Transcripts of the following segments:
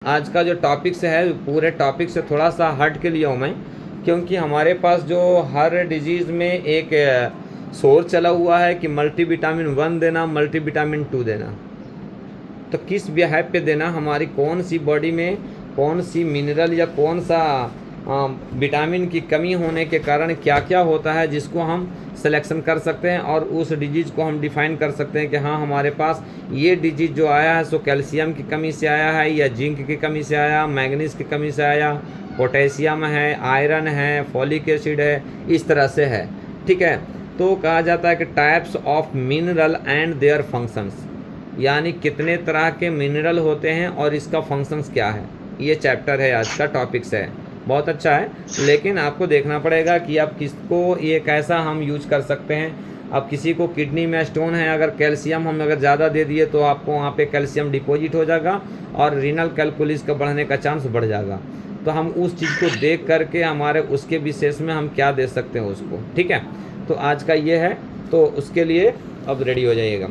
आज का जो टॉपिक्स है पूरे टॉपिक से थोड़ा सा हट के लिया हूँ मैं, क्योंकि हमारे पास जो हर डिजीज़ में एक शोर चला हुआ है कि मल्टीविटामिन 1 देना, मल्टीविटामिन 2 देना। तो किस बिहेव पे देना, हमारी कौन सी बॉडी में कौन सी मिनरल या कौन सा विटामिन की कमी होने के कारण क्या क्या होता है, जिसको हम सिलेक्शन कर सकते हैं और उस डिजीज़ को हम डिफ़ाइन कर सकते हैं कि हाँ हमारे पास ये डिजीज़ जो आया है सो कैल्शियम की कमी से आया है या जिंक की कमी से आया, मैग्नीज की कमी से आया, पोटेशियम है, आयरन है, फॉलिक एसिड है, इस तरह से है। ठीक है, तो कहा जाता है कि types of mineral and their functions, यानी कितने तरह के मिनरल होते हैं और इसका फंक्शंस क्या है। ये चैप्टर है, आज का टॉपिक्स है, बहुत अच्छा है। लेकिन आपको देखना पड़ेगा कि आप किसको ये कैसा हम यूज कर सकते हैं। अब किसी को किडनी में स्टोन है, अगर कैल्शियम हम अगर ज़्यादा दे दिए तो आपको वहाँ पे कैल्शियम डिपॉजिट हो जाएगा और रीनल कैलकुलस का बढ़ने का चांस बढ़ जाएगा। तो हम उस चीज़ को देख करके हमारे उसके विशेष में हम क्या दे सकते हैं उसको। ठीक है, तो आज का ये है, तो उसके लिए अब रेडी हो जाइएगा।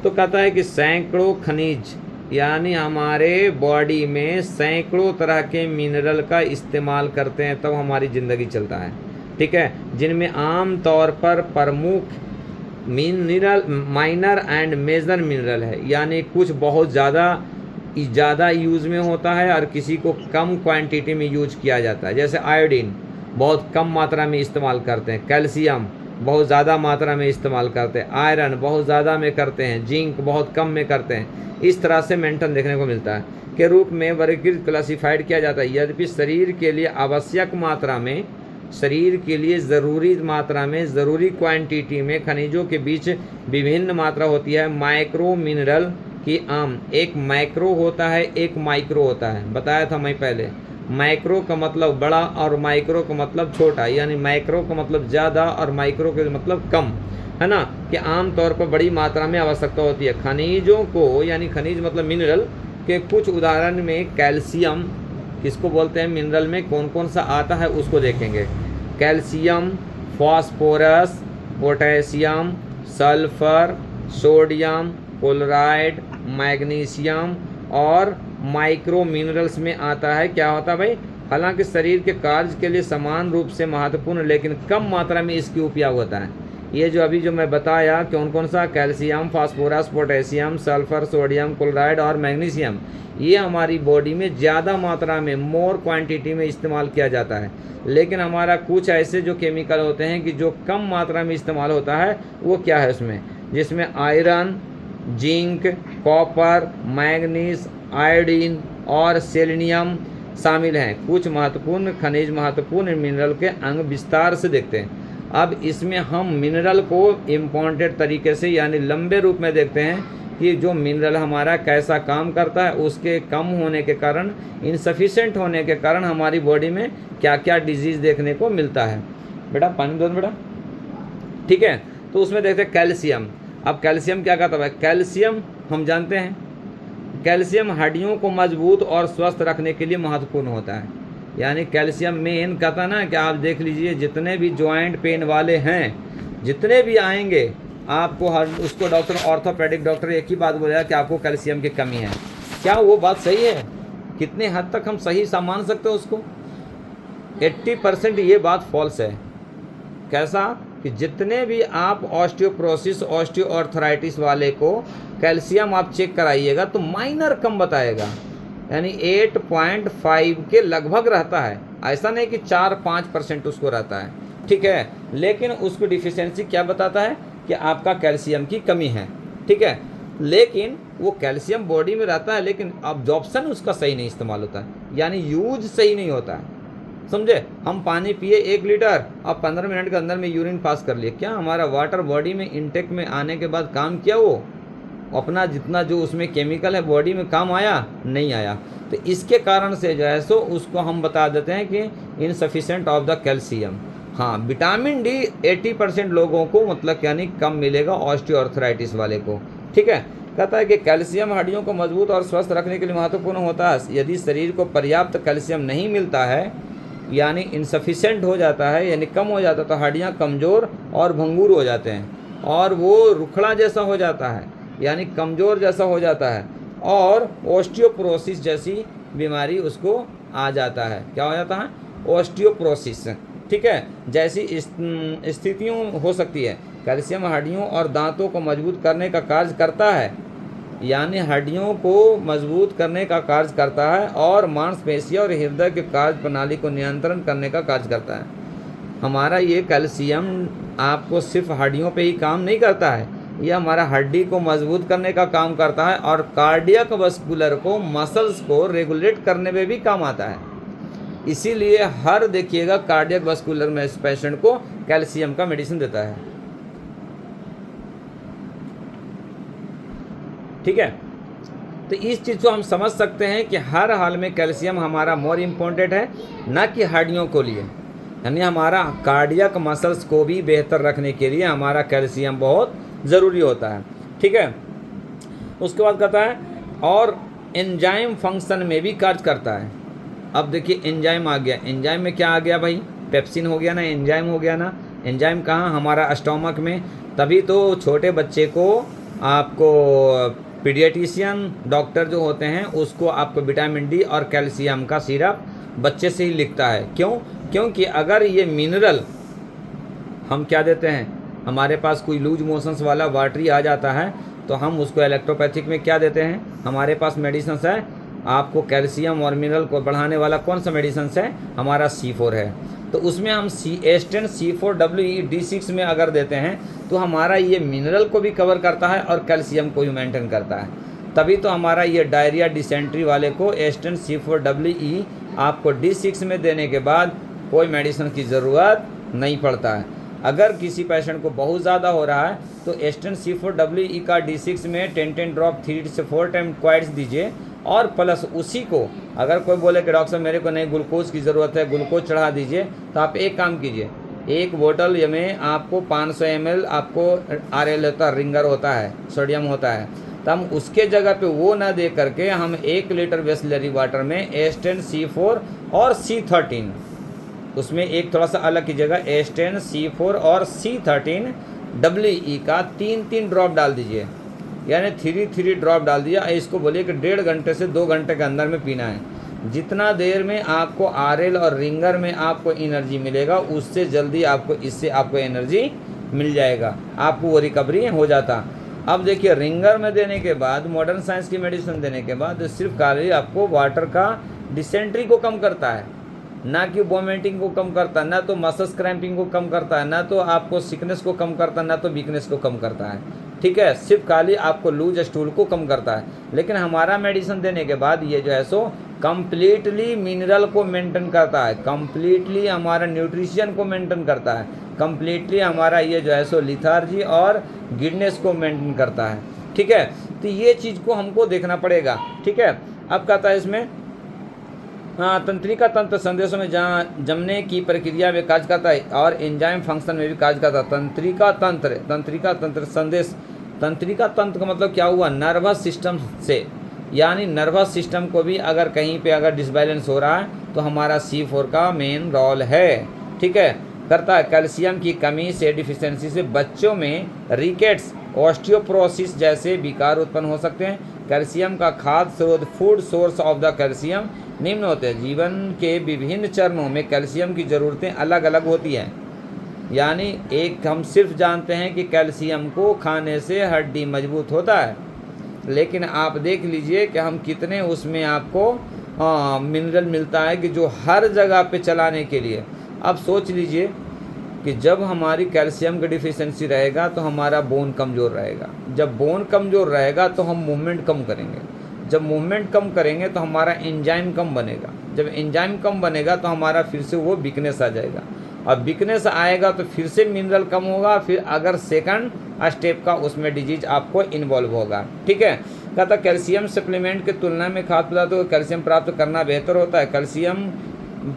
तो कहता है कि सैकड़ों खनिज, यानी हमारे बॉडी में सैकड़ों तरह के मिनरल का इस्तेमाल करते हैं तब हमारी ज़िंदगी चलता है। ठीक है, जिनमें आम तौर पर प्रमुख mineral minor and major mineral है, यानी कुछ बहुत ज़्यादा यूज़ में होता है और किसी को कम क्वांटिटी में यूज किया जाता है। जैसे आयोडीन बहुत कम मात्रा में इस्तेमाल करते हैं, कैल्शियम बहुत ज़्यादा मात्रा में इस्तेमाल करते हैं, आयरन बहुत ज़्यादा में करते हैं, जिंक बहुत कम में करते हैं। इस तरह से मेंटन देखने को मिलता है के रूप में वर्गीकृत क्लासिफाइड किया जाता है। यद्यपि शरीर के लिए आवश्यक मात्रा में, शरीर के लिए ज़रूरी मात्रा में, ज़रूरी क्वांटिटी में खनिजों के बीच विभिन्न मात्रा होती है। माइक्रो मिनरल की एक मैक्रो होता है, एक माइक्रो होता है, बताया था मैं पहले। माइक्रो का मतलब बड़ा और माइक्रो का मतलब छोटा, यानी माइक्रो का मतलब ज़्यादा और माइक्रो का मतलब कम, है ना, कि आमतौर पर बड़ी मात्रा में आवश्यकता होती है। खनिजों को, यानी खनिज मतलब मिनरल के कुछ उदाहरण में कैल्शियम, किसको बोलते हैं मिनरल में कौन कौन सा आता है उसको देखेंगे। Calcium, phosphorus, potassium, sulphur, sodium, chloride, magnesium और माइक्रो मिनरल्स में आता है। क्या होता है भाई, हालांकि शरीर के कार्य के लिए समान रूप से महत्वपूर्ण लेकिन कम मात्रा में इसकी उपयोग होता है। ये जो अभी जो मैं बताया कौन कौन सा, calcium, phosphorus, potassium, sulphur, sodium, chloride और मैग्नीशियम, ये हमारी बॉडी में ज़्यादा मात्रा में, मोर क्वांटिटी में इस्तेमाल किया जाता है। लेकिन हमारा कुछ ऐसे जो केमिकल होते हैं कि जो कम मात्रा में इस्तेमाल होता है, वो क्या है उसमें, जिसमें iron, zinc, copper, manganese, iodine और सेलेनियम शामिल हैं। कुछ महत्वपूर्ण खनिज महत्वपूर्ण मिनरल के अंग विस्तार से देखते हैं। अब इसमें हम मिनरल को इम्पॉर्टेंट तरीके से, यानी लंबे रूप में देखते हैं कि जो मिनरल हमारा कैसा काम करता है, उसके कम होने के कारण, इनसफिशेंट होने के कारण हमारी बॉडी में क्या क्या डिजीज़ देखने को मिलता है। बेटा पानी दो बेटा। ठीक है, तो उसमें देखते हैं कैल्शियम। अब कैल्शियम क्या कहता है, कैल्शियम हम जानते हैं, कैल्शियम हड्डियों को मजबूत और स्वस्थ रखने के लिए महत्वपूर्ण होता है। यानी कैल्शियम मेन कहता ना कि आप देख लीजिए जितने भी जॉइंट पेन वाले हैं, जितने भी आएंगे आपको हर उसको डॉक्टर, ऑर्थोपेडिक डॉक्टर एक ही बात बोलेगा कि आपको कैल्शियम की कमी है। क्या वो बात सही है? कितने हद तक हम सही मान सकते हैं उसको? 80% ये बात फॉल्स है। कैसा कि जितने भी आप ऑस्टियोप्रोसिस, ऑस्टियोआर्थराइटिस वाले को कैल्शियम आप चेक कराइएगा तो माइनर कम बताएगा, यानी 8.5 के लगभग रहता है। ऐसा नहीं कि 4-5% उसको रहता है। ठीक है, लेकिन उसको डिफिशियंसी क्या बताता है कि आपका कैल्शियम की कमी है। ठीक है, लेकिन वो कैल्शियम बॉडी में रहता है लेकिन अब्जॉर्प्शन उसका सही नहीं इस्तेमाल होता है, यानी यूज सही नहीं होता है। समझे, हम पानी पिए 1 लीटर, अब 15 मिनट के अंदर में यूरिन पास कर लिए, क्या हमारा वाटर बॉडी में इंटेक में आने के बाद काम किया, वो अपना जितना जो उसमें केमिकल है बॉडी में काम आया, नहीं आया। तो इसके कारण से जो है सो उसको हम बता देते हैं कि इनसफिशेंट ऑफ द कैल्शियम। हाँ, विटामिन डी 80% लोगों को मतलब यानी कम मिलेगा, ऑस्टियोआर्थराइटिस वाले को। ठीक है, कहता है कि कैल्शियम हड्डियों को मजबूत और स्वस्थ रखने के लिए महत्वपूर्ण होता है। यदि शरीर को पर्याप्त कैल्शियम नहीं मिलता है, यानी इनसफिशेंट हो जाता है, यानी कम हो जाता है, तो हड्डियाँ कमज़ोर और भंगूर हो जाते हैं और वो रुखड़ा जैसा हो जाता है, यानी कमज़ोर जैसा हो जाता है और ऑस्टियोपोरोसिस जैसी बीमारी उसको आ जाता है। क्या हो जाता है? ऑस्टियोप्रोसिस। ठीक है, जैसी स्थितियों हो सकती है। कैल्शियम हड्डियों और दांतों को मजबूत करने का कार्य करता है, यानी हड्डियों को मजबूत करने का कार्य करता है और मांसपेशियों और हृदय के कार्य प्रणाली को नियंत्रण करने का कार्य करता है। हमारा ये कैल्शियम आपको सिर्फ हड्डियों पे ही काम नहीं करता है, ये हमारा हड्डी को मजबूत करने का काम करता है और कार्डियक वस्कुलर को, मसल्स को रेगुलेट करने में भी काम आता है। इसीलिए हर देखिएगा कार्डियक वस्कुलर में इस पेशेंट को कैल्शियम का मेडिसिन देता है। ठीक है, तो इस चीज़ को हम समझ सकते हैं कि हर हाल में कैल्शियम हमारा मोर इम्पोर्टेंट है, ना कि हड्डियों को लिए, यानी हमारा कार्डियक मसल्स को भी बेहतर रखने के लिए हमारा कैल्शियम बहुत ज़रूरी होता है। ठीक है, उसके बाद कहता है और एंजाइम फंक्शन में भी कार्य करता है। अब देखिए एंजाइम आ गया, एंजाइम में क्या आ गया भाई? पेप्सिन हो गया ना, एंजाइम हो गया ना। एंजाइम कहाँ? हमारा स्टोमक में। तभी तो छोटे बच्चे को आपको पीडियाट्रिशियन डॉक्टर जो होते हैं उसको आपको विटामिन डी और कैल्शियम का सिरप बच्चे से ही लिखता है। क्यों? क्योंकि अगर ये मिनरल हम क्या देते हैं, हमारे पास कोई लूज मोशंस वाला वाटरी आ जाता है तो हम उसको इलेक्ट्रोपैथिक में क्या देते हैं, हमारे पास मेडिसिन है आपको कैल्शियम और मिनरल को बढ़ाने वाला कौन सा मेडिसिन है? हमारा C4 है। तो उसमें हम H10 C4WE D6 में अगर देते हैं तो हमारा ये मिनरल को भी कवर करता है और कैल्शियम को भी मेंटेन करता है। तभी तो हमारा ये डायरिया डिसेंट्री वाले को H10 C4WE आपको D6 में देने के बाद कोई मेडिसिन की ज़रूरत नहीं पड़ता है। अगर किसी पेशेंट को बहुत ज़्यादा हो रहा है तो H10 C4WE का D6 में 10 ड्रॉप 3 से 4 टाइम क्वाइट्स दीजिए और प्लस उसी को अगर कोई बोले कि डॉक्टर साहब मेरे को नहीं ग्लूकोज की ज़रूरत है, ग्लूकोज चढ़ा दीजिए, तो आप एक काम कीजिए, एक बोतल में आपको 500 ml आपको RL होता है, रिंगर होता है, सोडियम होता है, तो हम उसके जगह पे वो ना दे करके हम 1 लीटर बिसलेरी वाटर में H10 C4 और C13 उसमें एक थोड़ा सा अलग कीजिएगा, H10 C4 और C13 WE का 3 ड्रॉप डाल दीजिए, यानी 3 ड्रॉप डाल दिया। इसको बोलिए कि 1.5 घंटे से 2 घंटे के अंदर में पीना है। जितना देर में आपको RL और रिंगर में आपको एनर्जी मिलेगा उससे जल्दी आपको इससे आपको एनर्जी मिल जाएगा, आपको वो रिकवरी हो जाता। अब देखिए रिंगर में देने के बाद, मॉडर्न साइंस की मेडिसिन देने के बाद सिर्फ खाली आपको वाटर का डिसेंट्री को कम करता है, ना कि वोमिटिंग को कम करता है, ना तो मसल्स क्रैम्पिंग को कम करता है, ना तो आपको सिकनेस को कम करता है, ना तो वीकनेस को कम करता है। ठीक है, सिर्फ खाली आपको लूज स्टूल को कम करता है। लेकिन हमारा मेडिसिन देने के बाद ये जो है सो कम्प्लीटली मिनरल को मेंटेन करता है, कम्प्लीटली हमारा न्यूट्रिशन को मेंटेन करता है, कम्प्लीटली हमारा ये जो है सो लिथार्जी और गिडनेस को मेंटेन करता है। ठीक है, तो ये चीज़ को हमको देखना पड़ेगा। ठीक है, अब कहता है इसमें तंत्रिका तंत्र संदेशों में जहाँ जमने की प्रक्रिया में कार्य करता है और एंजाइम फंक्शन में भी कार्य करता है। तंत्रिका तंत्र संदेश, तंत्रिका तंत्र का मतलब क्या हुआ? नर्वस सिस्टम से, यानी नर्वस सिस्टम को भी अगर कहीं पे अगर डिसबैलेंस हो रहा है तो हमारा C4 का मेन रोल है। ठीक है, करता है। कैल्शियम की कमी से, डिफिशियंसी से बच्चों में रिकेट्स, ऑस्टियोप्रोसिस जैसे विकार उत्पन्न हो सकते हैं। कैल्शियम का खाद्य स्रोत, food source of the calcium निम्न होते हैं। जीवन के विभिन्न चरणों में कैल्शियम की ज़रूरतें अलग अलग होती हैं, यानी एक हम सिर्फ जानते हैं कि कैल्शियम को खाने से हड्डी मजबूत होता है, लेकिन आप देख लीजिए कि हम कितने उसमें आपको मिनरल मिलता है कि जो हर जगह पे चलाने के लिए। अब सोच लीजिए कि जब हमारी कैल्शियम की डिफिशियंसी रहेगा तो हमारा बोन कमज़ोर रहेगा, जब बोन कमज़ोर रहेगा तो हम मूवमेंट कम करेंगे, जब मूवमेंट कम करेंगे तो हमारा एंजाइम कम बनेगा, जब एंजाइम कम बनेगा तो हमारा फिर से वो वीकनेस आ जाएगा, और वीकनेस आएगा तो फिर से मिनरल कम होगा, फिर अगर सेकंड स्टेप का उसमें डिजीज आपको इन्वॉल्व होगा। ठीक है, कहता कैल्शियम सप्लीमेंट की तुलना में खाद्य पदार्थों को कैल्शियम प्राप्त करना बेहतर होता है। कैल्शियम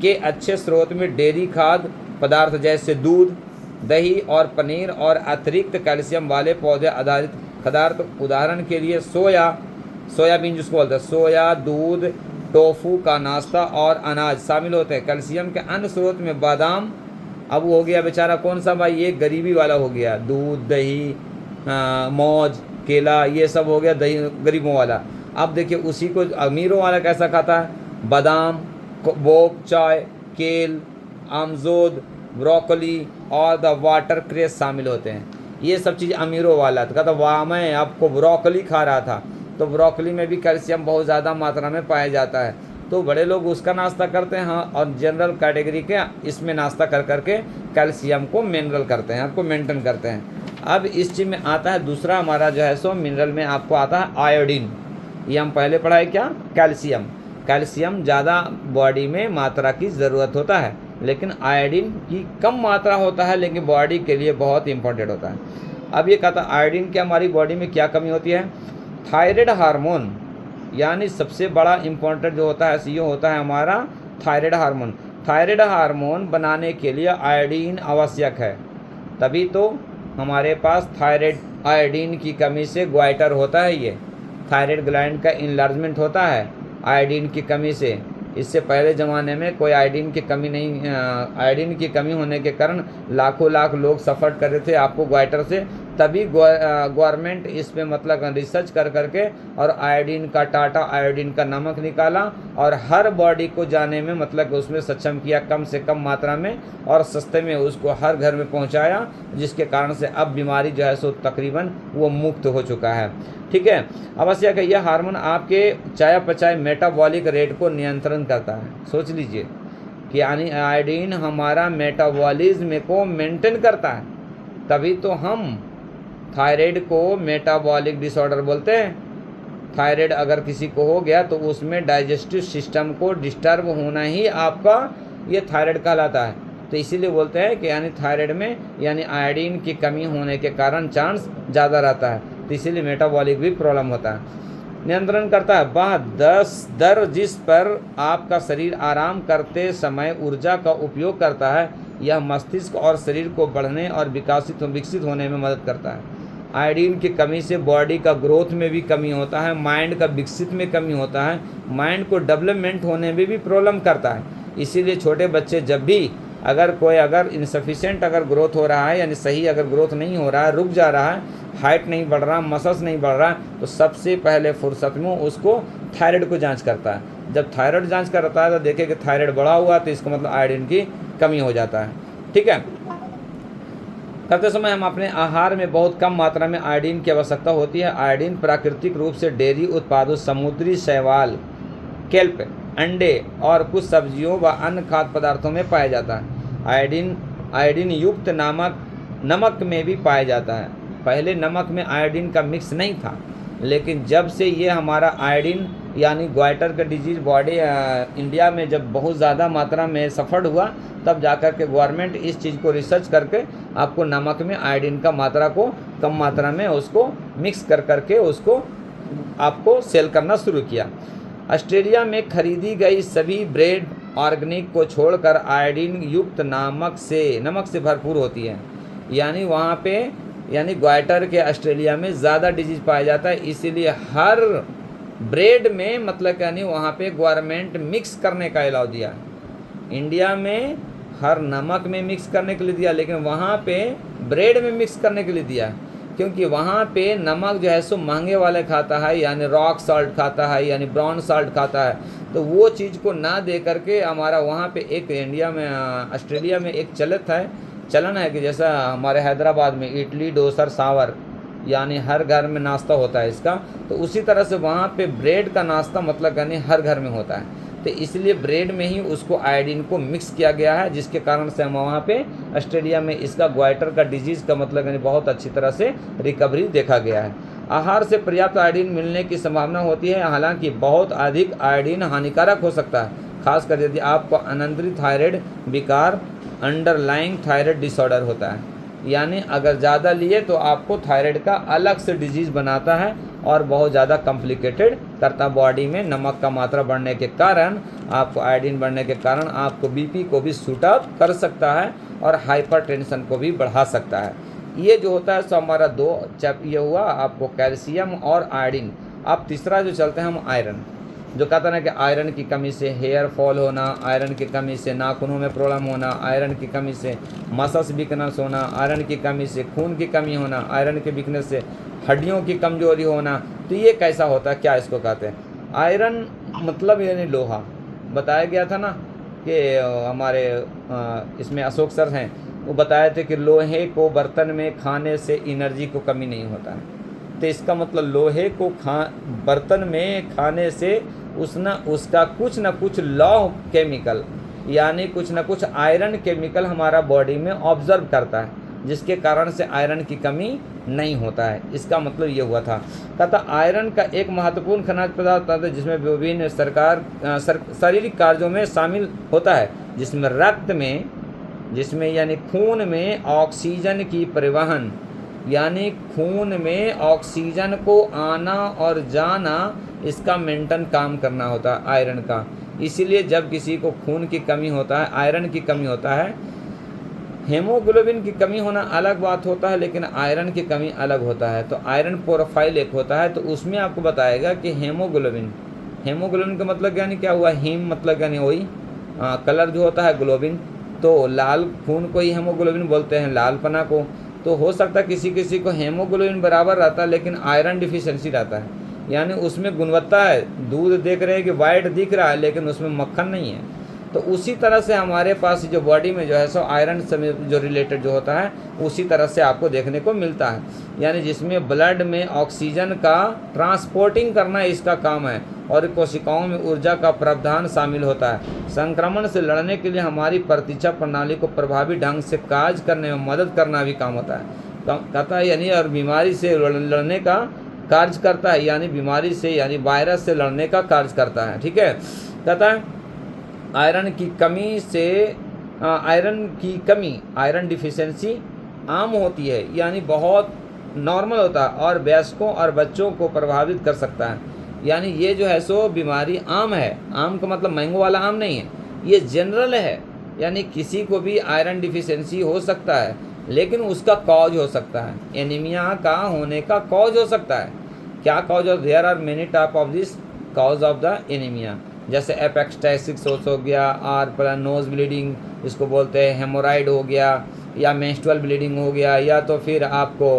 के अच्छे स्रोत में डेयरी खाद्य पदार्थ जैसे दूध, दही और पनीर और अतिरिक्त कैल्शियम वाले पौधे आधारित पदार्थ, उदाहरण के लिए सोयाबीन जिसको बोलते हैं, सोया, दूध, टोफू का नाश्ता और अनाज शामिल होते हैं। कैल्शियम के अन्य स्रोत में बादाम, अब हो गया बेचारा कौन सा भाई, ये गरीबी वाला हो गया, दूध, दही, मौज, केला, ये सब हो गया दही गरीबों वाला। अब देखिए उसी को अमीरों वाला कैसा खाता है, बादाम, बोक चाय, केल, आमजोद, ब्रोकली और द वाटर क्रेस शामिल होते हैं। ये सब चीज़ अमीरों वाला था। कहता वाह, मैं आपको ब्रोकली खा रहा था, तो ब्रोकली में भी कैल्शियम बहुत ज़्यादा मात्रा में पाया जाता है, तो बड़े लोग उसका नाश्ता करते हैं। हाँ, और जनरल कैटेगरी के इसमें नाश्ता कर करके कैल्शियम को मिनरल करते हैं, आपको मेंटेन करते हैं। अब इस चीज़ में आता है दूसरा हमारा जो है सो मिनरल में आपको आता है आयोडीन। ये हम पहले पढ़ा है क्या, कैल्शियम। कैल्शियम ज़्यादा बॉडी में मात्रा की ज़रूरत होता है, लेकिन आयोडीन की कम मात्रा होता है, लेकिन बॉडी के लिए बहुत इंपॉर्टेंट होता है। अब ये कहता है आयोडीन की हमारी बॉडी में क्या कमी होती है। थायराइड हार्मोन, यानी सबसे बड़ा इम्पोर्टेंट जो होता है ये होता है हमारा थायराइड हार्मोन। थायराइड हार्मोन बनाने के लिए आयोडीन आवश्यक है, तभी तो हमारे पास थायराइड आयोडीन की कमी से ग्वाइटर होता है। ये थायराइड ग्लैंड का इनलार्जमेंट होता है आयोडीन की कमी से। इससे पहले ज़माने में कोई आयोडीन की कमी नहीं, आयोडीन की कमी होने के कारण लाखों लाख लोग सफ़र कर रहे थे आपको ग्वाइटर से। तभी गवर्नमेंट इस पे मतलब रिसर्च कर करके और आयोडीन का टाटा आयोडीन का नमक निकाला और हर बॉडी को जाने में मतलब उसमें सक्षम किया कम से कम मात्रा में और सस्ते में उसको हर घर में पहुंचाया, जिसके कारण से अब बीमारी जो है सो तकरीबन वो मुक्त हो चुका है। ठीक है। अवश्य है यह हार्मोन आपके चयापचय मेटाबॉलिक रेट को नियंत्रण करता है। सोच लीजिए कि यानी आयोडीन हमारा मेटाबॉलिज्म को मेंटेन करता है, तभी तो हम थायराइड को मेटाबॉलिक डिसऑर्डर बोलते हैं। थायराइड अगर किसी को हो गया तो उसमें डाइजेस्टिव सिस्टम को डिस्टर्ब होना ही आपका ये थायराइड कहलाता है। तो इसीलिए बोलते हैं कि यानी थायराइड में यानी आयोडीन की कमी होने के कारण चांस ज़्यादा रहता है, तो इसीलिए मेटाबॉलिक भी प्रॉब्लम होता है। नियंत्रण करता है वह दर जिस पर आपका शरीर आराम करते समय ऊर्जा का उपयोग करता है, यह मस्तिष्क और शरीर को बढ़ने और विकसित होने में मदद करता है। आयोडीन की कमी से बॉडी का ग्रोथ में भी कमी होता है, माइंड का विकसित में कमी होता है, माइंड को डेवलपमेंट होने में भी प्रॉब्लम करता है। इसीलिए छोटे बच्चे जब भी अगर इनसफिशिएंट अगर ग्रोथ हो रहा है, यानी सही अगर ग्रोथ नहीं हो रहा है, रुक जा रहा है, हाइट नहीं बढ़ रहा, मसल्स नहीं बढ़ रहा, तो सबसे पहले फुर्सत में उसको थायराइड को जांच करता है। जब थायराइड जांच करता है तो देखे कि थायराइड बढ़ा हुआ, तो इसका मतलब आयोडीन की कमी हो जाता है। ठीक है। करते समय हम अपने आहार में बहुत कम मात्रा में आयोडीन की आवश्यकता होती है। आयोडीन प्राकृतिक रूप से डेयरी उत्पादों, समुद्री शैवाल, केल्प, अंडे और कुछ सब्जियों व अन्य खाद्य पदार्थों में पाया जाता है। आयोडीन युक्त नमक में भी पाया जाता है। पहले नमक में आयोडीन का मिक्स नहीं था, लेकिन जब से ये हमारा आयोडीन यानी ग्वाइटर का डिजीज बॉडी इंडिया में जब बहुत ज़्यादा मात्रा में सफ़र हुआ, तब जाकर के गवर्नमेंट इस चीज़ को रिसर्च करके आपको नमक में आयोडीन का मात्रा को कम मात्रा में उसको मिक्स कर करके उसको आपको सेल करना शुरू किया। ऑस्ट्रेलिया में खरीदी गई सभी ब्रेड ऑर्गेनिक को छोड़कर आयोडीन युक्त नमक से भरपूर होती है। यानी वहाँ पे यानी ग्वाइटर के ऑस्ट्रेलिया में ज़्यादा डिजीज पाया जाता है, इसीलिए हर ब्रेड में मतलब यानी वहाँ पे गवर्नमेंट मिक्स करने का अलाउ दिया। इंडिया में हर नमक में मिक्स करने के लिए दिया, लेकिन वहाँ पे ब्रेड में मिक्स करने के लिए दिया, क्योंकि वहाँ पे नमक जो है सो महंगे वाले खाता है, यानी रॉक साल्ट खाता है, यानी ब्राउन साल्ट खाता है। तो वो चीज़ को ना दे करके हमारा वहाँ पे एक इंडिया में ऑस्ट्रेलिया में एक चलन है कि जैसा हमारे हैदराबाद में इडली, डोसा, सांवर यानी हर घर में नाश्ता होता है इसका, तो उसी तरह से वहाँ पे ब्रेड का नाश्ता मतलब यानी हर घर में होता है। तो इसलिए ब्रेड में ही उसको आयोडीन को मिक्स किया गया है, जिसके कारण से हम वहाँ पे ऑस्ट्रेलिया में इसका ग्वाइटर का डिजीज़ का मतलब यानी बहुत अच्छी तरह से रिकवरी देखा गया है। आहार से पर्याप्त आयोडीन मिलने की संभावना होती है, हालांकि बहुत अधिक आयोडीन हानिकारक हो सकता है, खासकर यदि आपको अनंतरित थायराइड विकार अंडरलाइंग थायराइड डिसऑर्डर होता है। यानी अगर ज़्यादा लिए तो आपको थायराइड का अलग से डिजीज़ बनाता है और बहुत ज़्यादा कॉम्प्लिकेटेड करता बॉडी में। नमक का मात्रा बढ़ने के कारण आपको आयोडीन बढ़ने के कारण आपको बीपी को भी शूट अप कर सकता है और हाइपरटेंशन को भी बढ़ा सकता है। ये जो होता है सो हमारा दो ये हुआ आपको कैल्शियम और आयोडीन। अब तीसरा जो चलते हैं हम आयरन, जो कहता है ना कि आयरन की कमी से हेयर फॉल होना, आयरन की कमी से नाखूनों में प्रॉब्लम होना, आयरन की कमी से मसल्स वीकनेस होना, आयरन की कमी से खून की कमी होना, आयरन के वीकनेस से हड्डियों की कमजोरी होना। तो ये कैसा होता है, क्या इसको कहते हैं? आयरन मतलब यानी लोहा, बताया गया था ना कि हमारे इसमें अशोक सर हैं, वो बताए थे कि लोहे को बर्तन में खाने से एनर्जी को कमी नहीं होता है। तो इसका मतलब लोहे को बर्तन में खाने से उसका कुछ ना कुछ लॉ केमिकल, यानी कुछ ना कुछ आयरन केमिकल हमारा बॉडी में ऑब्जर्व करता है, जिसके कारण से आयरन की कमी नहीं होता है। इसका मतलब ये हुआ था। कहता आयरन का एक महत्वपूर्ण खनिज पदार्थ होता है जिसमें विभिन्न शारीरिक कार्यों में शामिल होता है, जिसमें रक्त में, जिसमें यानी खून में ऑक्सीजन की परिवहन, यानी खून में ऑक्सीजन को आना और जाना, इसका मेंटेन काम करना होता है आयरन का। इसीलिए जब किसी को खून की कमी होता है, आयरन की कमी होता है, हेमोग्लोबिन की कमी होना अलग बात होता है, लेकिन आयरन की कमी अलग होता है। तो आयरन प्रोफाइल एक होता है, तो उसमें आपको बताएगा कि हेमोग्लोबिन का मतलब यानी क्या हुआ, हीम मतलब यानी वही कलर जो होता है ग्लोबिन, तो लाल खून को ही हेमोग्लोबिन बोलते हैं, लालपना को। तो हो सकता है किसी किसी को हेमोग्लोबिन बराबर रहता है लेकिन आयरन डिफिशिएंसी रहता है, यानी उसमें गुणवत्ता है, दूध देख रहे हैं कि वाइट दिख रहा है लेकिन उसमें मक्खन नहीं है। तो उसी तरह से हमारे पास जो बॉडी में जो है सो आयरन से जो रिलेटेड जो होता है उसी तरह से आपको देखने को मिलता है, यानी जिसमें ब्लड में ऑक्सीजन का ट्रांसपोर्टिंग करना इसका काम है, और कोशिकाओं में ऊर्जा का प्रावधान शामिल होता है। संक्रमण से लड़ने के लिए हमारी प्रतिरक्षा प्रणाली को प्रभावी ढंग से कार्य करने में मदद करना भी काम होता है, कहता है, यानी और बीमारी से लड़ने का कार्य करता है, यानी बीमारी से यानी वायरस से लड़ने का कार्य करता है। ठीक है, कहता है आयरन आयरन डिफिशिएंसी आम होती है, यानी बहुत नॉर्मल होता है, और वयस्कों और बच्चों को प्रभावित कर सकता है। यानी ये जो है सो बीमारी आम है, आम का मतलब मैंगो वाला आम नहीं है, ये जनरल है, यानी किसी को भी आयरन डिफिशिएंसी हो सकता है, लेकिन उसका कॉज हो सकता है, एनीमिया का होने का कॉज हो सकता है। क्या cause of, there are many type of this cause of the anaemia, जैसे एपेक्सटाइसिस हो गया, और नोज ब्लीडिंग इसको बोलते हैं, हेमोराइड हो गया, या मेंस्ट्रुअल ब्लीडिंग हो गया, या तो फिर आपको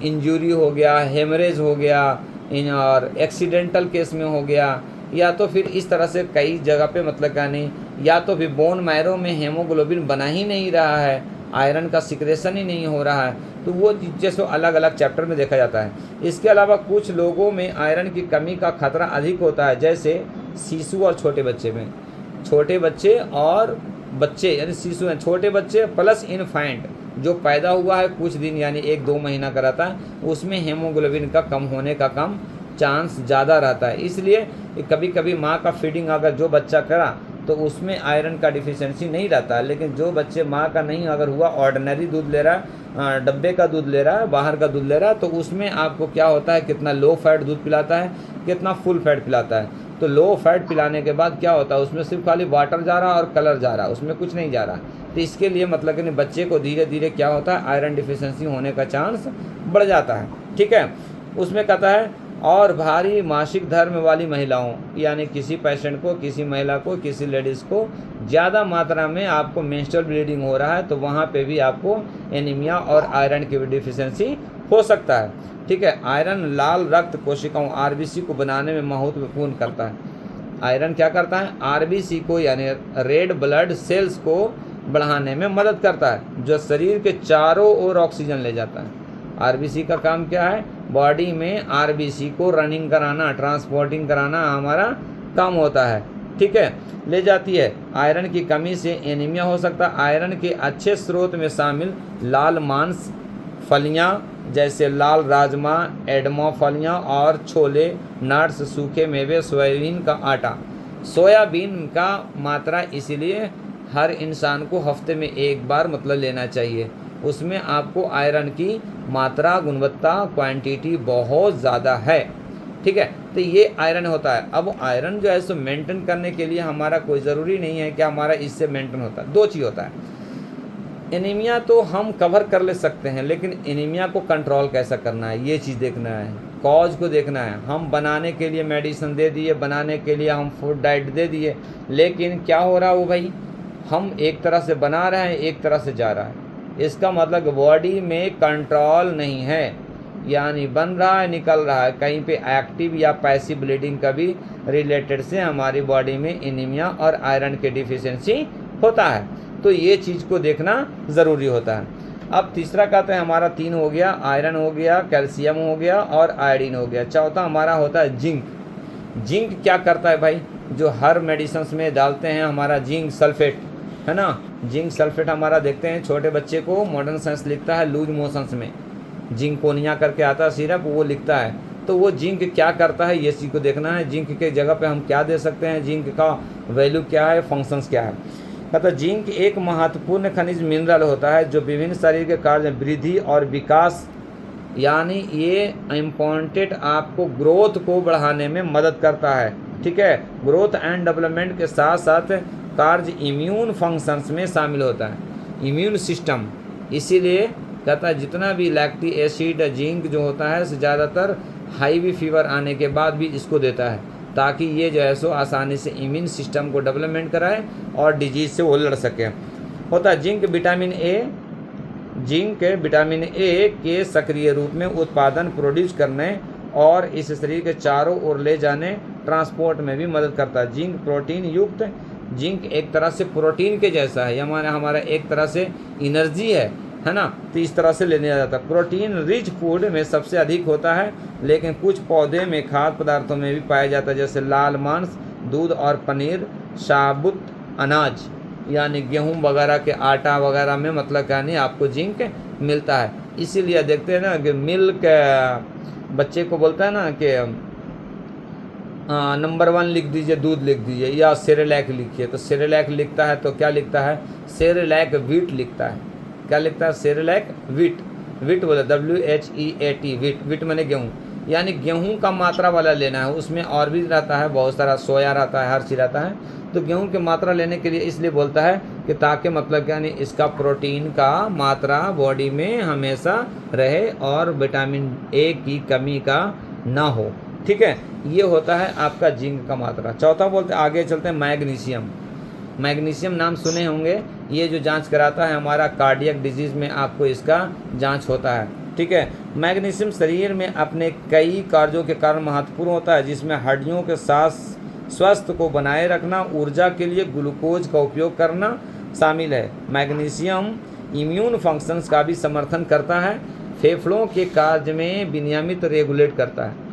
इंजरी हो गया, हेमरेज हो गया, और एक्सीडेंटल केस में हो गया, या तो फिर इस तरह से कई जगह पे मतलब क्या नहीं, या तो फिर बोन मैरो में हेमोग्लोबिन बना ही नहीं रहा है, आयरन का सिक्रेशन ही नहीं हो रहा है, तो वो जैसे अलग अलग चैप्टर में देखा जाता है। इसके अलावा कुछ लोगों में आयरन की कमी का खतरा अधिक होता है, जैसे शिशु और छोटे बच्चे में, छोटे बच्चे और बच्चे यानी शिशु हैं, छोटे बच्चे प्लस इन्फेंट जो पैदा हुआ है कुछ दिन यानी 1-2 महीना का रहता है, उसमें हेमोग्लोबिन का कम होने का कम चांस ज़्यादा रहता है। इसलिए कभी कभी माँ का फीडिंग अगर जो बच्चा करा तो उसमें आयरन का डिफिशिएंसी नहीं रहता है, लेकिन जो बच्चे माँ का नहीं अगर हुआ, ऑर्डिनरी दूध ले रहा, डब्बे का दूध ले रहा है, बाहर का दूध ले रहा है, तो उसमें आपको क्या होता है, कितना लो फैट दूध पिलाता है, कितना फुल फैट पिलाता है। तो लो फैट पिलाने के बाद क्या होता है, उसमें सिर्फ खाली वाटर जा रहा है और कलर जा रहा है, उसमें कुछ नहीं जा रहा। तो इसके लिए मतलब कि बच्चे को धीरे धीरे क्या होता है, आयरन डिफिशिएंसी होने का चांस बढ़ जाता है। ठीक है, उसमें कहता है और भारी मासिक धर्म वाली महिलाओं, यानी किसी पेशेंट को, किसी महिला को, किसी लेडीज़ को ज़्यादा मात्रा में आपको मेंस्ट्रुअल ब्लीडिंग हो रहा है, तो वहाँ पे भी आपको एनीमिया और आयरन की डिफिशिएंसी हो सकता है। ठीक है, आयरन लाल रक्त कोशिकाओं आरबीसी को बनाने में महत्वपूर्ण करता है। आयरन क्या करता है, आरबीसी को यानी रेड ब्लड सेल्स को बढ़ाने में मदद करता है, जो शरीर के चारों ओर ऑक्सीजन ले जाता है। आरबीसी का काम क्या है, बॉडी में आरबीसी को रनिंग कराना, ट्रांसपोर्टिंग कराना हमारा काम होता है। ठीक है, ले जाती है। आयरन की कमी से एनीमिया हो सकता है। आयरन के अच्छे स्रोत में शामिल लाल मांस, फलियां जैसे लाल राजमा, एडमा फलियां और छोले, नट्स, सूखे मेवे, सोयाबीन का आटा। सोयाबीन का मात्रा इसलिए हर इंसान को हफ्ते में 1 बार मतलब लेना चाहिए, उसमें आपको आयरन की मात्रा, गुणवत्ता, क्वांटिटी बहुत ज़्यादा है। ठीक है, तो ये आयरन होता है। अब आयरन जो है सो मेंटेन करने के लिए हमारा कोई ज़रूरी नहीं है कि हमारा इससे मेंटेन होता है। 2 चीज़ होता है, एनीमिया तो हम कवर कर ले सकते हैं, लेकिन एनीमिया को कंट्रोल कैसा करना है ये चीज़ देखना है, कॉज को देखना है। हम बनाने के लिए मेडिसिन दे दिए, बनाने के लिए हम फूड डाइट दे दिए, लेकिन क्या हो रहा है वो भाई, हम एक तरह से बना रहे हैं, एक तरह से जा रहा है, इसका मतलब बॉडी में कंट्रोल नहीं है। यानी बन रहा है, निकल रहा है, कहीं पे एक्टिव या पैसिव ब्लीडिंग का भी रिलेटेड से हमारी बॉडी में एनीमिया और आयरन के डिफिशियंसी होता है। तो ये चीज़ को देखना ज़रूरी होता है। अब तीसरा कहते हैं हमारा 3 हो गया, आयरन हो गया, कैल्शियम हो गया और आयोडीन हो गया। चौथा हमारा होता है जिंक। जिंक क्या करता है भाई, जो हर मेडिसिन में डालते हैं हमारा जिंक सल्फेट, है ना। जिंक सल्फेट हमारा देखते हैं छोटे बच्चे को मॉडर्न साइंस लिखता है लूज मोशंस में, जिंकोनिया करके आता है सिरप, वो लिखता है। तो वो जिंक क्या करता है ये चीज़ को देखना है। जिंक के जगह पे हम क्या दे सकते हैं, जिंक का वैल्यू क्या है, फंक्शंस क्या है। कहता है जिंक एक महत्वपूर्ण खनिज मिनरल होता है जो विभिन्न शरीर के कार्य वृद्धि और विकास, यानी ये इम्पॉर्टेंट आपको ग्रोथ को बढ़ाने में मदद करता है। ठीक है, ग्रोथ एंड डेवलपमेंट के साथ साथ कार्य इम्यून फंक्शंस में शामिल होता है, इम्यून सिस्टम। इसीलिए कहता है जितना भी लैक्टिक एसिड जिंक जो होता है ज़्यादातर हाई फीवर आने के बाद भी इसको देता है, ताकि ये जो है सो आसानी से इम्यून सिस्टम को डेवलपमेंट कराए और डिजीज से वो लड़ सके। होता है zinc vitamin A, zinc vitamin A के सक्रिय रूप में उत्पादन प्रोड्यूस करने और इस शरीर के चारों ओर ले जाने ट्रांसपोर्ट में भी मदद करता है। जिंक प्रोटीन युक्त, जिंक एक तरह से प्रोटीन के जैसा है, हमारा एक तरह से एनर्जी है ना। तो इस तरह से लेने जाता है। प्रोटीन रिच फूड में सबसे अधिक होता है, लेकिन कुछ पौधे में खाद्य पदार्थों में भी पाया जाता है, जैसे लाल मांस, दूध और पनीर, साबुत अनाज यानी गेहूं वगैरह के आटा वगैरह में मतलब क्या नहीं आपको जिंक मिलता है। इसीलिए देखते हैं ना कि मिल्क बच्चे को बोलता है ना कि नंबर 1 लिख दीजिए, दूध लिख दीजिए, या सेरेलैक लिखिए। तो सेरेलैक लिखता है तो क्या लिखता है, सेरेलैक वीट लिखता है। क्या लिखता है, सेरेलैक वीट। वीट बोला WHEAT, वीट। वीट मैंने गेहूँ, यानी गेहूं का मात्रा वाला लेना है। उसमें और भी रहता है बहुत सारा, सोया रहता है, हर चीज़ रहता है। तो गेहूं की मात्रा लेने के लिए इसलिए बोलता है कि ताकि मतलब क्या नहीं इसका प्रोटीन का मात्रा बॉडी में हमेशा रहे और विटामिन ए की कमी का ना हो। ठीक है, ये होता है आपका जिंक का मात्रा। चौथा बोलते आगे चलते हैं मैग्नीशियम। मैग्नीशियम नाम सुने होंगे, ये जो जांच कराता है हमारा कार्डियक डिजीज़ में आपको इसका जांच होता है। ठीक है, मैग्नीशियम शरीर में अपने कई कार्यों के कारण महत्वपूर्ण होता है, जिसमें हड्डियों के साथ स्वास्थ्य को बनाए रखना, ऊर्जा के लिए ग्लूकोज का उपयोग करना शामिल है। मैग्नीशियम इम्यून फंक्शंस का भी समर्थन करता है, फेफड़ों के कार्य में विनियमित रेगुलेट करता है,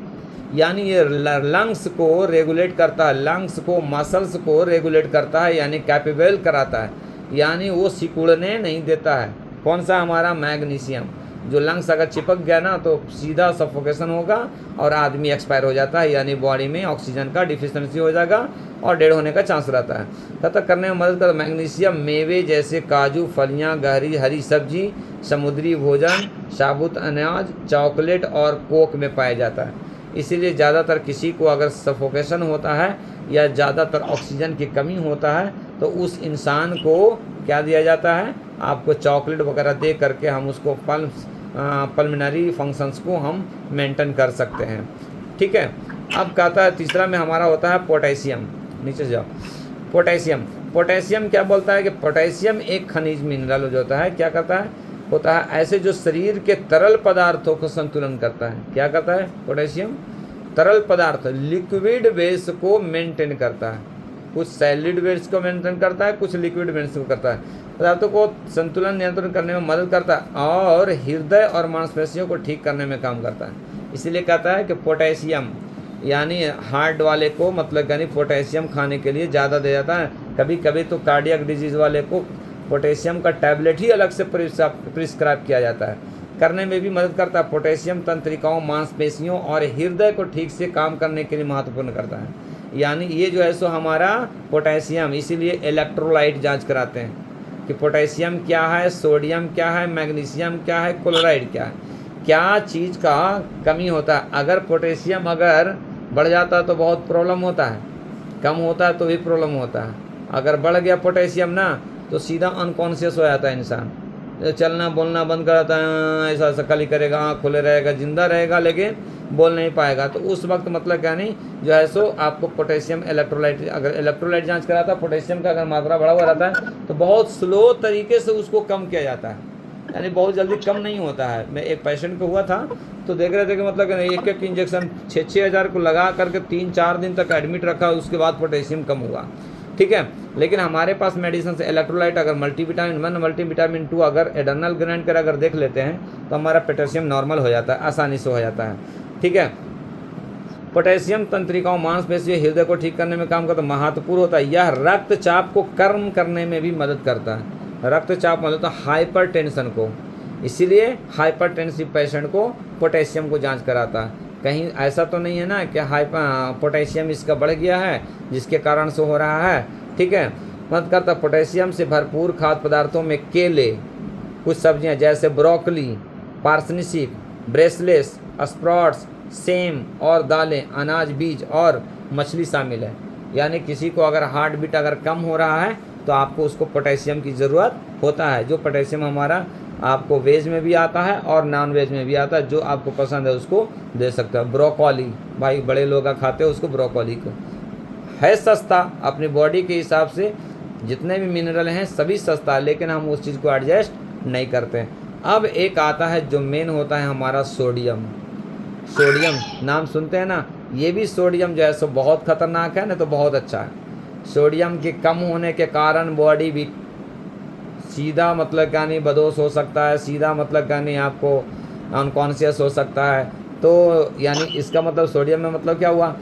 यानी ये लंग्स को रेगुलेट करता है, लंग्स को मसल्स को रेगुलेट करता है, यानी कैपेबल कराता है, यानी वो सिकुड़ने नहीं देता है। कौन सा हमारा मैग्नीशियम, जो लंग्स अगर चिपक गया ना तो सीधा सफोकेशन होगा और आदमी एक्सपायर हो जाता है, यानी बॉडी में ऑक्सीजन का डिफिशियंसी हो जाएगा और डेड होने का चांस रहता है। तब करने में मदद करता। मैग्नीशियम मेवे जैसे काजू, फलियां, गहरी हरी सब्जी, समुद्री भोजन, साबुत अनाज, चॉकलेट और कोक में पाया जाता है। इसीलिए ज़्यादातर किसी को अगर सफोकेशन होता है या ज़्यादातर ऑक्सीजन की कमी होता है तो उस इंसान को क्या दिया जाता है, आपको चॉकलेट वगैरह दे करके हम उसको पल्मोनरी फंक्शंस को हम मेंटेन कर सकते हैं। ठीक है, अब कहता है तीसरा में हमारा होता है पोटेशियम। नीचे जाओ, पोटेशियम। पोटेशियम क्या बोलता है कि पोटेशियम एक खनिज मिनरल जो होता है क्या करता है, होता है ऐसे जो शरीर के तरल पदार्थों को संतुलन करता है। क्या करता है पोटेशियम, तरल पदार्थ लिक्विड बेस को मेंटेन करता है, कुछ सैलिड बेस को मेंटेन करता है, कुछ लिक्विड बेस को करता है। पदार्थों को संतुलन नियंत्रण करने में मदद करता है और हृदय और मांसपेशियों को ठीक करने में काम करता है। इसीलिए कहता है कि पोटेशियम यानी हार्ट वाले को मतलब यानी पोटेशियम खाने के लिए ज़्यादा दे जाता है। कभी कभी तो कार्डियक डिजीज़ वाले को पोटेशियम का टैबलेट ही अलग से प्रिस्क्राइब किया जाता है, करने में भी मदद करता है। पोटेशियम तंत्रिकाओं, मांसपेशियों और हृदय को ठीक से काम करने के लिए महत्वपूर्ण करता है। यानी ये जो है सो हमारा पोटेशियम, इसीलिए इलेक्ट्रोलाइट जांच कराते हैं कि पोटेशियम क्या है, सोडियम क्या है, मैग्नीशियम क्या है, क्लोराइड क्या है, क्या चीज़ का कमी होता है। अगर पोटेशियम अगर बढ़ जाता है तो बहुत प्रॉब्लम होता है, कम होता है तो भी प्रॉब्लम होता है। अगर बढ़ गया पोटेशियम ना तो सीधा अनकॉन्शियस हो जाता है इंसान, चलना बोलना बंद कर देता है, ऐसा ऐसा कली करेगा, आँख खुले रहेगा, जिंदा रहेगा लेकिन बोल नहीं पाएगा। तो उस वक्त मतलब क्या नहीं जो है सो आपको पोटेशियम इलेक्ट्रोलाइट, अगर इलेक्ट्रोलाइट जांच कराता है पोटेशियम का अगर मात्रा बढ़ा हुआ रहता है तो बहुत स्लो तरीके से उसको कम किया जाता है। यानी बहुत जल्दी कम नहीं होता है। मैं एक पेशेंट को हुआ था तो देख रहे थे कि मतलब एक एक इंजेक्शन 6,000 को लगा करके 3-4 दिन तक एडमिट रखा, उसके बाद पोटेशियम कम हुआ, ठीक है। लेकिन हमारे पास मेडिसिन से इलेक्ट्रोलाइट अगर मल्टीविटामिन 1 मल्टीविटामिन 2 अगर एडर्नल ग्लैंड कर अगर देख लेते हैं तो हमारा पोटेशियम नॉर्मल हो जाता है, आसानी से हो जाता है, ठीक है। पोटेशियम तंत्रिकाओं मांसपेशियों हृदय को ठीक करने में काम करता है, महत्वपूर्ण होता है। यह रक्तचाप को कम करने में भी मदद करता है। रक्तचाप मतलब तो हाइपर टेंशन को, इसीलिए हाइपरटेंसिव पेशेंट को पोटेशियम को जांच कराता है। कहीं ऐसा तो नहीं है ना कि पोटेशियम इसका बढ़ गया है जिसके कारण से हो रहा है, ठीक है। मदद करता पोटेशियम से भरपूर खाद्य पदार्थों में केले, कुछ सब्जियां जैसे ब्रोकली, पार्सनिशिप, ब्रेसलेस, स्प्राउट्स, सेम और दालें, अनाज, बीज और मछली शामिल है। यानी किसी को अगर हार्ट बीट अगर कम हो रहा है तो आपको उसको पोटेशियम की ज़रूरत होता है। जो पोटेशियम हमारा आपको वेज में भी आता है और नॉन वेज में भी आता है, जो आपको पसंद है उसको दे सकते हो। ब्रोकोली, भाई बड़े लोग खाते हो उसको, ब्रोकोली को है सस्ता, अपनी बॉडी के हिसाब से जितने भी मिनरल हैं सभी सस्ता है, लेकिन हम उस चीज़ को एडजस्ट नहीं करते। अब एक आता है जो मेन होता है हमारा सोडियम। सोडियम नाम सुनते हैं ना, ये भी सोडियम जो है सो बहुत खतरनाक है ना, तो बहुत अच्छा है। सोडियम के कम होने के कारण बॉडी भी सीधा मतलब क्या नहीं बदोश हो सकता है, सीधा मतलब क्या नहीं आपको अनकॉन्शियस हो सकता है। तो यानी इसका मतलब सोडियम में मतलब क्या हुआ,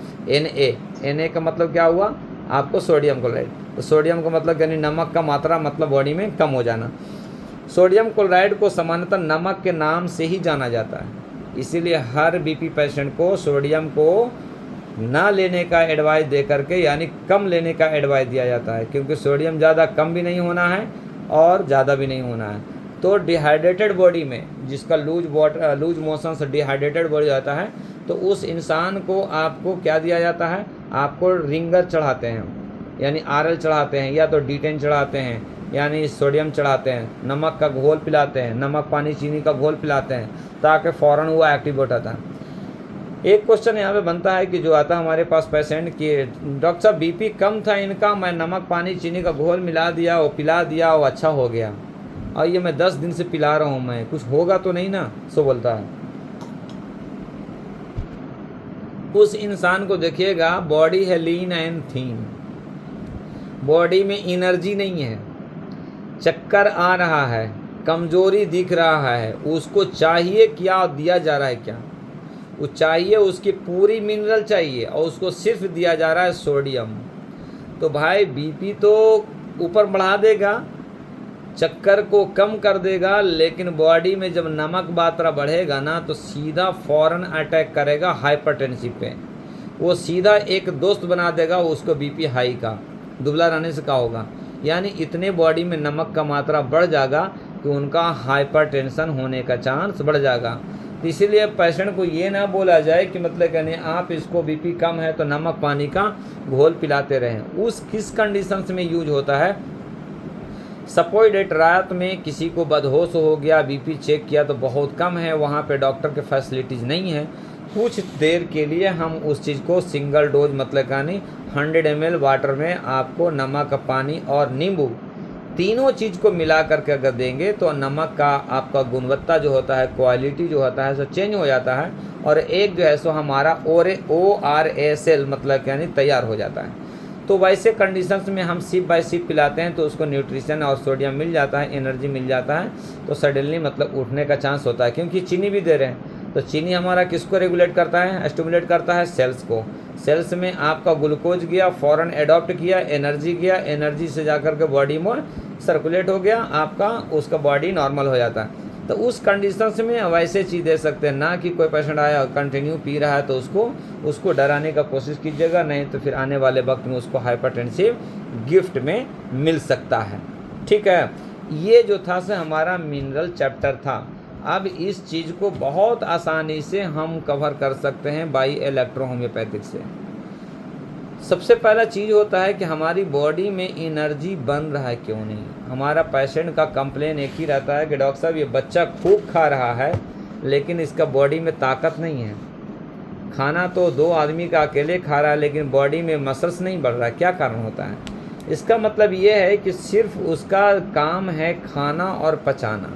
Na का मतलब क्या हुआ आपको सोडियम क्लोराइड। तो सोडियम का मतलब यानी नमक का मात्रा मतलब बॉडी में कम हो जाना। सोडियम क्लोराइड को सामान्यतः नमक के नाम से ही जाना जाता है, इसीलिए हर बीपी पेशेंट को सोडियम को ना लेने का एडवाइस दे करके यानी कम लेने का एडवाइस दिया जाता है, क्योंकि सोडियम ज़्यादा कम भी नहीं होना है और ज़्यादा भी नहीं होना है। तो डिहाइड्रेटेड बॉडी में जिसका लूज मोशन से डिहाइड्रेटेड बॉडी जाता है, तो उस इंसान को आपको क्या दिया जाता है, आपको रिंगर चढ़ाते हैं यानी RL चढ़ाते हैं, या तो D10 चढ़ाते हैं यानी सोडियम चढ़ाते हैं, नमक का घोल पिलाते हैं, नमक पानी चीनी का घोल पिलाते हैं, ताकि फ़ौरन वो एक्टिवेट होता है। एक क्वेश्चन यहाँ पे बनता है कि जो आता है हमारे पास पेशेंट कि डॉक्टर साहब बीपी कम था इनका, मैं नमक पानी चीनी का घोल मिला दिया, वो पिला दिया, वो अच्छा हो गया, और ये मैं 10 दिन से पिला रहा हूँ, मैं कुछ होगा तो नहीं ना, सो बोलता है। उस इंसान को देखिएगा बॉडी है लीन एंड थीन, बॉडी में एनर्जी नहीं है, चक्कर आ रहा है, कमजोरी दिख रहा है, उसको चाहिए क्या, दिया जा रहा है क्या, वो चाहिए उसकी पूरी मिनरल चाहिए और उसको सिर्फ दिया जा रहा है सोडियम। तो भाई बीपी तो ऊपर बढ़ा देगा, चक्कर को कम कर देगा, लेकिन बॉडी में जब नमक मात्रा बढ़ेगा ना तो सीधा फौरन अटैक करेगा हाइपरटेंसिव पे, वो सीधा एक दोस्त बना देगा उसको बीपी हाई का, दुबला रहने से क्या होगा, यानी इतने बॉडी में नमक का मात्रा बढ़ जाएगा कि उनका हाइपरटेंशन होने का चांस बढ़ जाएगा। तो इसीलिए पेशेंट को ये ना बोला जाए कि मतलब यानी आप इसको बीपी कम है तो नमक पानी का घोल पिलाते रहें। उस किस कंडीशंस में यूज होता है, सपोज डेट रात में किसी को बदहोश हो गया, बीपी चेक किया तो बहुत कम है, वहाँ पे डॉक्टर के फैसिलिटीज़ नहीं है, कुछ देर के लिए हम उस चीज़ को सिंगल डोज मतलब यानी 100 ml वाटर में आपको नमक, पानी और नींबू तीनों चीज़ को मिला करके अगर देंगे तो नमक का आपका गुणवत्ता जो होता है, क्वालिटी जो होता है सो चेंज हो जाता है, और एक जो है सो हमारा ORSL मतलब यानी तैयार हो जाता है। तो वैसे कंडीशंस में हम सिप बाय सिप पिलाते हैं तो उसको न्यूट्रिशन और सोडियम मिल जाता है, एनर्जी मिल जाता है, तो सडनली मतलब उठने का चांस होता है, क्योंकि चीनी भी दे रहे हैं। तो चीनी हमारा किसको रेगुलेट करता है, स्टिमुलेट करता है सेल्स को। सेल्स में आपका ग्लूकोज गया, फ़ौरन एडॉप्ट किया, एनर्जी गया, एनर्जी से जाकर के बॉडी में सर्कुलेट हो गया आपका, उसका बॉडी नॉर्मल हो जाता है। तो उस कंडीशंस में वैसे चीज़ दे सकते हैं ना कि कोई पेशेंट आया कंटिन्यू पी रहा है तो उसको डराने का कोशिश कीजिएगा, नहीं तो फिर आने वाले वक्त में उसको हाइपरटेंसिव गिफ्ट में मिल सकता है। ठीक है, ये जो था से हमारा मिनरल चैप्टर था। अब इस चीज़ को बहुत आसानी से हम कवर कर सकते हैं बाई इलेक्ट्रो होम्योपैथिक से। सबसे पहला चीज़ होता है कि हमारी बॉडी में एनर्जी बन रहा है क्यों नहीं। हमारा पेशेंट का कंप्लेन एक ही रहता है कि डॉक्टर साहब ये बच्चा खूब खा रहा है लेकिन इसका बॉडी में ताकत नहीं है। खाना तो 2 आदमी का अकेले खा रहा है लेकिन बॉडी में मसल्स नहीं बढ़ रहा है, क्या कारण होता है? इसका मतलब ये है कि सिर्फ उसका काम है खाना और पचाना,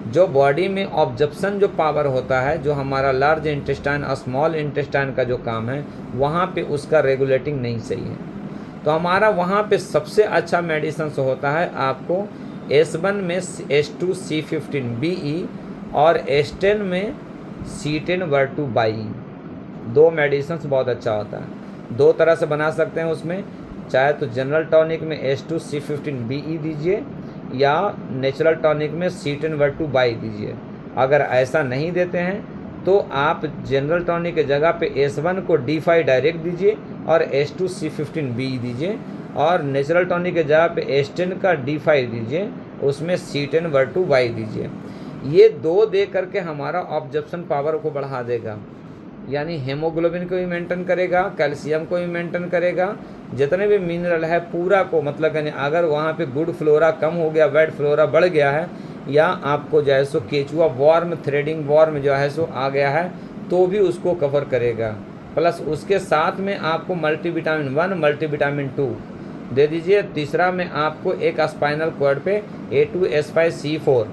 जो बॉडी में ऑब्जप्शन जो पावर होता है, जो हमारा लार्ज इंटेस्टाइन और स्मॉल इंटेस्टाइन का जो काम है, वहाँ पे उसका रेगुलेटिंग नहीं सही है। तो हमारा वहाँ पे सबसे अच्छा मेडिसिन होता है आपको S1 में H2C15BE और S10 में C10V2BE। दो मेडिसिन बहुत अच्छा होता है। दो तरह से बना सकते हैं उसमें, चाहे तो जनरल टॉनिक में H2C15BE दीजिए या नेचुरल टॉनिक में C10V2BE दीजिए। अगर ऐसा नहीं देते हैं तो आप जनरल टॉनिक के जगह पे S1 को D5 डायरेक्ट दीजिए और H2C15BE दीजिए, और नेचुरल टॉनिक के जगह पे S10 का D5 दीजिए, उसमें C10V2BE दीजिए। ये दो दे करके हमारा ऑब्जप्शन पावर को बढ़ा देगा, यानी हेमोग्लोबिन को भी मेंटेन करेगा, कैल्शियम को भी मेंटेन करेगा, जितने भी मिनरल है पूरा को, मतलब यानी अगर वहाँ पे गुड फ्लोरा कम हो गया, बैड फ्लोरा बढ़ गया है, या आपको जो है सो केचुआ वॉर्म, थ्रेडिंग वॉर्म जो है सो आ गया है, तो भी उसको कवर करेगा। प्लस उसके साथ में आपको मल्टीविटामिन 1, मल्टीविटामिन 2 दे दीजिए। तीसरा में आपको एक स्पाइनल कॉर्ड पे A2S5C4,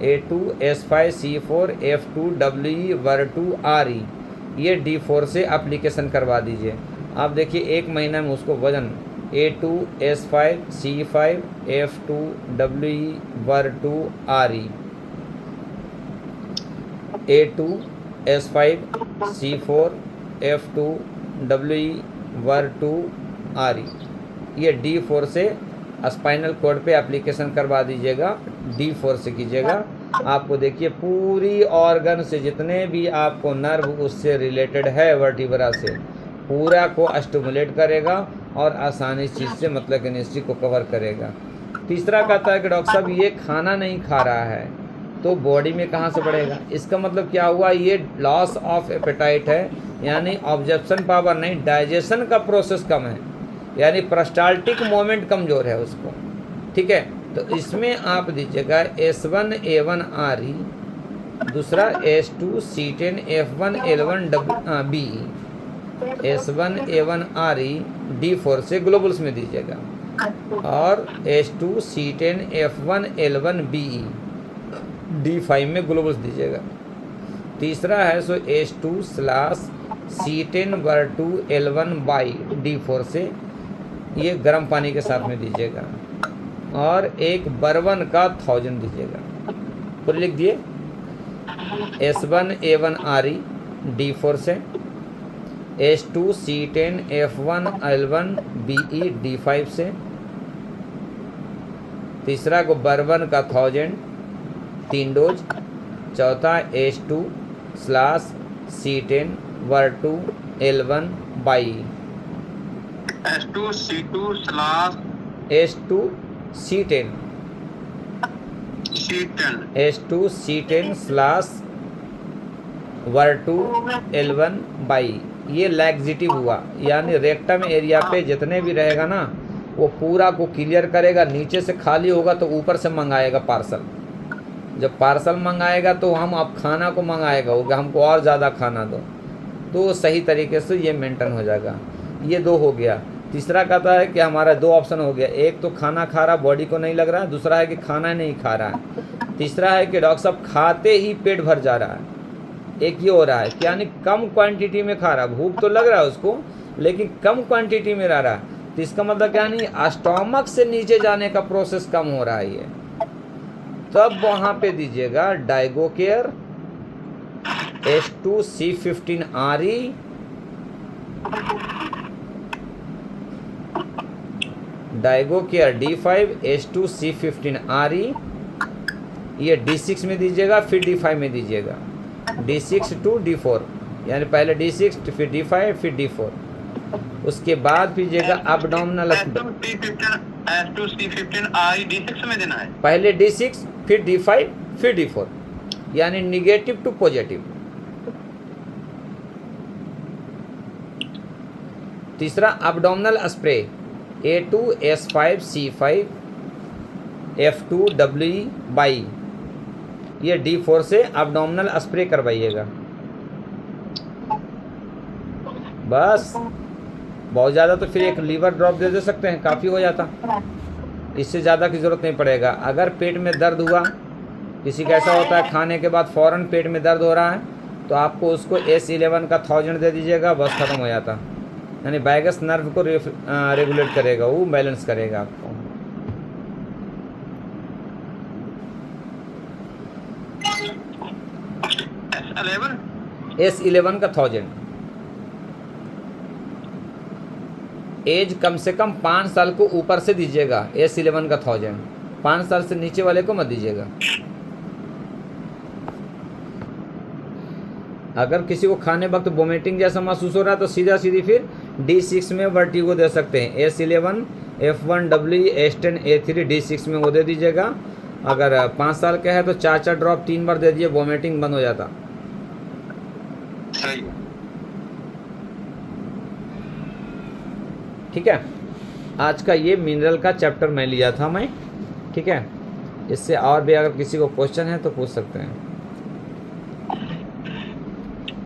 A2S5C4 F2WE ये D4 से एप्लीकेशन करवा दीजिए। आप देखिए 1 महीना में उसको वजन A2S5C5 F2WE A2S5C4 F2WE ये D4 से स्पाइनल कॉर्ड पे एप्लीकेशन करवा दीजिएगा। D4 से कीजिएगा। आपको देखिए पूरी ऑर्गन से जितने भी आपको नर्व उससे रिलेटेड है वर्टिब्रा से, पूरा को स्टिमुलेट करेगा और आसानी चीज़ से मतलब केमिस्ट्री को कवर करेगा। तीसरा कहता है कि डॉक्टर साहब ये खाना नहीं खा रहा है तो बॉडी में कहाँ से बढ़ेगा। इसका मतलब क्या हुआ, ये लॉस ऑफ एपेटाइट है, यानी ऑब्जर्प्शन पावर नहीं, डाइजेशन का प्रोसेस कम है, यानी पेरिस्टाल्टिक मोमेंट कमज़ोर है उसको। ठीक है, तो इसमें आप दीजिएगा S1A1RE, दूसरा H2C10F1L1BE, S1A1RE D4 से ग्लोबल्स में दीजिएगा, और H2C10F1L1BE D5 में ग्लोबल्स दीजिएगा। तीसरा है सो H2/C10V2L1BE D4 से, ये गर्म पानी के साथ में दीजिएगा, और एक बर्वन का 1000 दीजिएगा। पूरे लिख दिए। S1A1RE D4 से, H2C10F1L1BE D5 से, तीसरा को बर्वन का 1000 3 डोज, चौथा H2/C10V2L1BE H2C10/V2L1BE ये लैक्सिटिव हुआ, यानी रेक्टम एरिया पे जितने भी रहेगा ना वो पूरा को क्लियर करेगा। नीचे से खाली होगा तो ऊपर से मंगाएगा पार्सल। जब पार्सल मंगाएगा तो हम अब खाना को मंगाएगा, होगा हमको और ज़्यादा खाना दो, तो सही तरीके से ये मेंटेन हो जाएगा। ये दो हो गया। तीसरा कहता है कि हमारा 2 ऑप्शन हो गया, एक तो खाना खा रहा बॉडी को नहीं लग रहा है, दूसरा है कि खाना नहीं खा रहा है, तीसरा है कि डॉक्टर साहब खाते ही पेट भर जा रहा है। एक ये हो रहा है कि यानी कम क्वांटिटी में खा रहा है, भूख तो लग रहा है उसको लेकिन कम क्वांटिटी में रह रहा है, तो इसका मतलब क्या नहीं, स्टोमक से नीचे जाने का प्रोसेस कम हो रहा है ये। तब वहाँ पे दीजिएगा डाइगोकेयर H2C15RE, डाइगोकेयर D5 H2C15RE, ये D6 में दीजिएगा, फिर D5 में दीजिएगा, D6 to D4, यानी पहले D6 फिर D5 फिर D4। उसके बाद दीजिएगा एब्डोमिनल, H2C15RE D6 में देना है, पहले D6 फिर D5 फिर D4, यानी निगेटिव टू पॉजिटिव। तीसरा एब्डोमिनल स्प्रे A2S5C5 F2WE, ये D4 से एब्डोमिनल स्प्रे करवाइएगा। बस बहुत ज़्यादा तो फिर एक लीवर ड्रॉप दे सकते हैं, काफ़ी हो जाता, इससे ज़्यादा की ज़रूरत नहीं पड़ेगा। अगर पेट में दर्द हुआ किसी का ऐसा होता है खाने के बाद फ़ौरन पेट में दर्द हो रहा है, तो आपको उसको S11 का 1000 दे दीजिएगा, बस ख़त्म हो जाता। यानी वैगस नर्व को रेगुलेट करेगा, वो बैलेंस करेगा आपको। S11 का 1000। एज कम से कम 5 साल को ऊपर से दीजिएगा S11 का 1000, 5 साल से नीचे वाले को मत दीजिएगा। अगर किसी को खाने वक्त वोमिटिंग जैसा महसूस हो रहा है तो सीधा सीधी फिर D6 में वर्टिगो दे सकते हैं। S11, F1W, S10, A3, D6 में वो दे दीजिएगा। अगर 5 साल का है तो 4 ड्रॉप 3 बार दे दिए, वोमिटिंग बंद हो जाता। सही है। ठीक है, आज का ये मिनरल का चैप्टर मैं लिया था मैं। ठीक है, इससे और भी अगर किसी को क्वेश्चन है तो पूछ सकते हैं।